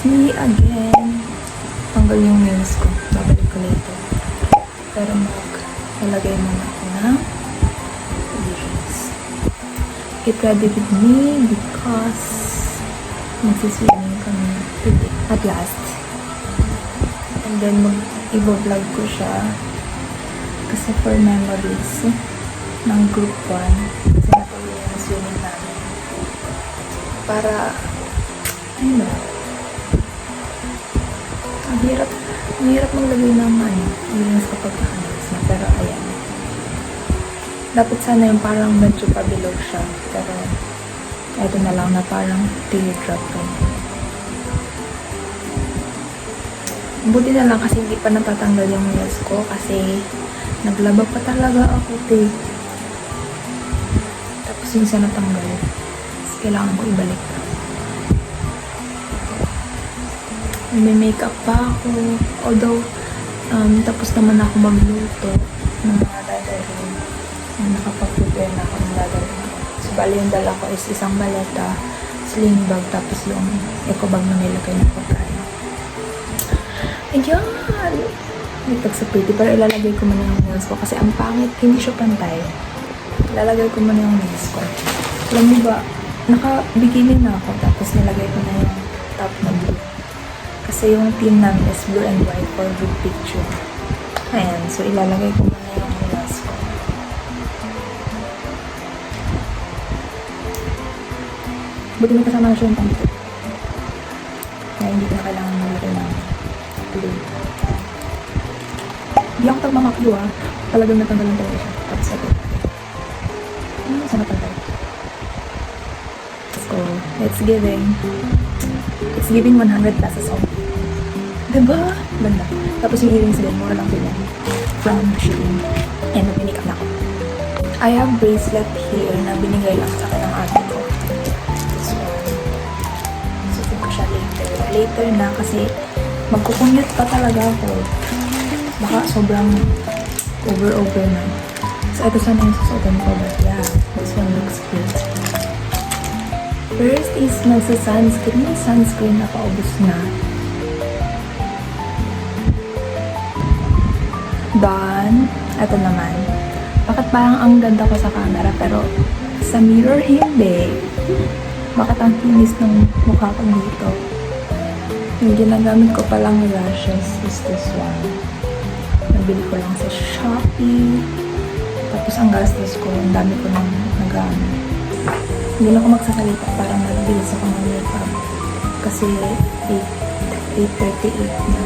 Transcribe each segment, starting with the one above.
It's me again. Tanggal yung nails ko. Babalik ko later. Pero lalagay muna ako ng earrings. Get ready with me because magsiswimming kami today. At last. And then i-vlog ko siya kasi for memories ng group 1 kasi natuloy yung swimming namin. Para ayun ba? Ang hirap maglagay ng earrings kapag nakanas na. Pero ayan. Dapat sana yung parang medyo pabilog siya. Pero ito na lang na parang teardrop ko. Buti na lang kasi hindi pa natatanggal yung nails ko kasi naglaba pa talaga ako Tapos yung isa natanggal. Tapos kailangan ko ibalik. May makeup pa ako. Although, tapos naman ako magluto ng mga dadalhin. Nakapag-prepare na ako ng dadalhin. So, bali yung dala ko is isang maleta, sling bag, tapos yung eco bag na nilagay ng pagkain. Ayan! Nagtag sa pretty, pero ilalagay ko muna yung nails ko kasi ang pangit, hindi siya pantay. Ilalagay ko muna yung nails ko. Alam mo ba, naka-bikini na ako, tapos nilagay ko na yung top na blue. Kasi yung team namin is blue and white for good picture. Ayan, so ilalagay ko muna yung nails ko. Buti may kasama na siya yung pangito. Kaya hindi ko na kailangan maglagay ng blue. Hindi ako tagmamakyo Talagang natanggalan talaga siya. Tapos ito. Sana pantay. Let's go. It's giving 100 pesos off. Diba? Ganda. Tapos yung earrings din, mura lang din yan. From Shein. And nag-pinikap na ako. I have bracelet here na binigay lang sa akin ng ate ko. So, susunod ko siya later. Later na kasi magkukunyot pa talaga ako. Baka sobrang over na. So, ito sana yung susuotin ko. But yeah, this one looks good. First is nagsa-sunscreen. Sunscreen na paubos na. Then, ito naman. Bakit parang ang ganda ko sa camera pero sa mirror hindi. Bakit ang kinis ng mukha ko dito? Yung ginagamit ko palang lashes is this one. Nabili ko lang sa Shopee. Tapos ang gastos ko, ang dami ko nang nagamit. Hindi na ako magsasalita, parang nagbilis ako ng makeup. Kasi 8:38 na.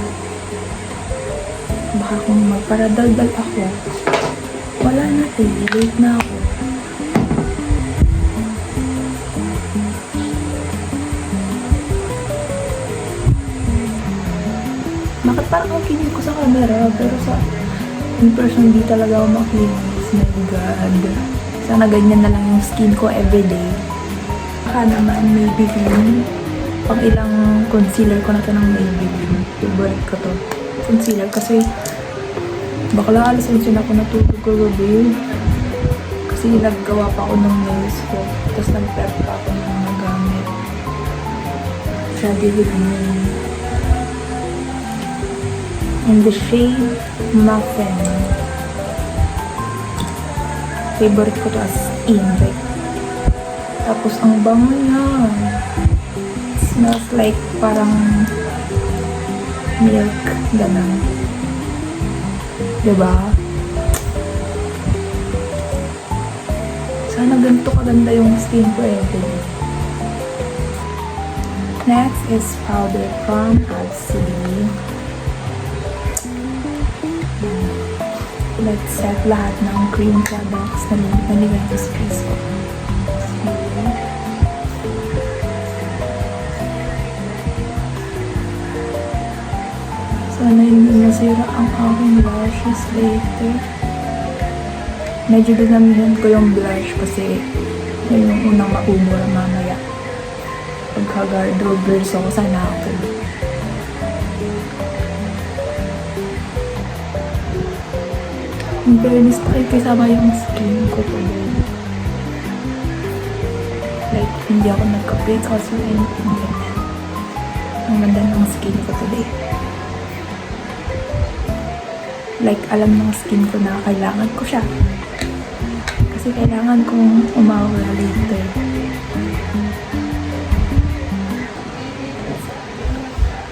Baka kung magparadaldal ako, wala na late na ako. Bakit parang ang kinig ko sa camera, pero sa in person di talaga ako makinis. My God. Sana ganyan na lang yung skin ko everyday. Baka naman Maybelline. Pang ilang concealer ko na to ng Maybelline. Favorite ko to. Concealer kasi bakla alisin ako natutog kagabi. Kasi naggawa pa ako ng nails ko. Tapos nag-prep pa ako ng mga gamit. Ready with me. In the shade Muffin. Favorite ko to as in. Like, tapos ang bango niya. It smells like parang milk. Ganun. Diba? Sana ganito kaganda yung skin ko everyday. Next is powder from Absidy. Let's set lahat ng cream products na nilagay ko sa face ko. Sana hindi nasira ang aking lashes later. Medyo dinamihan ko yung blush kasi yun yung unang maumura mamaya. Pagka-garderobe ako, sana ako. In fairness, nakikisama yung skin ko po yun. Like, hindi ako nagka-breakouts or anything like that. Ang ganda ng skin ko today. Like, alam ng skin ko na kailangan ko siya. Kasi kailangan kong umawala later.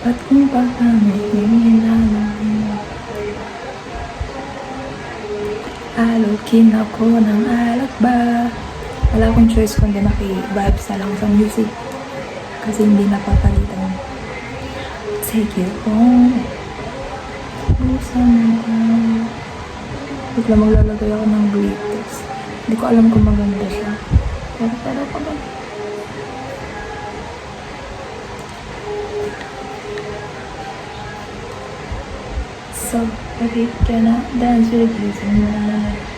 At kung paano, alukin ako ng alak ba? Wala akong choice kundi naki-vibes na lang sa music. Kasi hindi napapalitan. Take you home. Bigla maglalagay ako ng glitters. Hindi ko alam kung maganda siya. Pero ko ba? So, baby, can I dance with you tonight?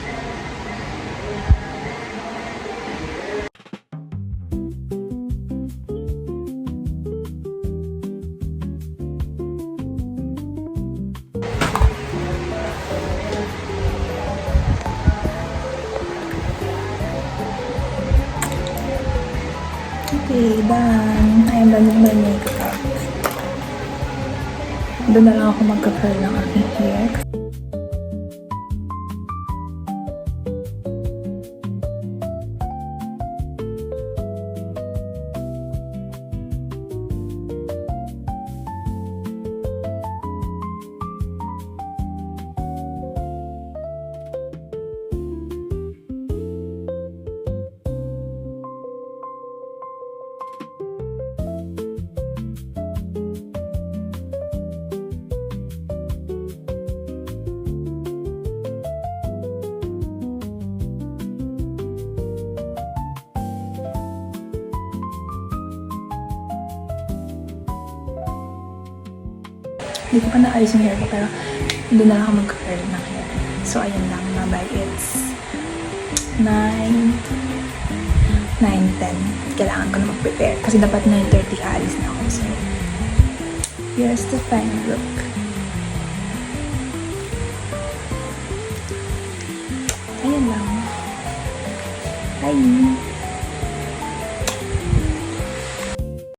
Okay, done. I am done with my makeup. Doon na lang ako magka-curl ng aking hair. Hindi ko pa naayos yung hair ko, pero doon na lang ako mag-curl ng hair. So, ayun lang. Bye-bye. It's 9:10. Kailangan ko na mag-prepare. Kasi dapat 9:30 aalis na ako. So, here's the final look. Ayun lang. Bye!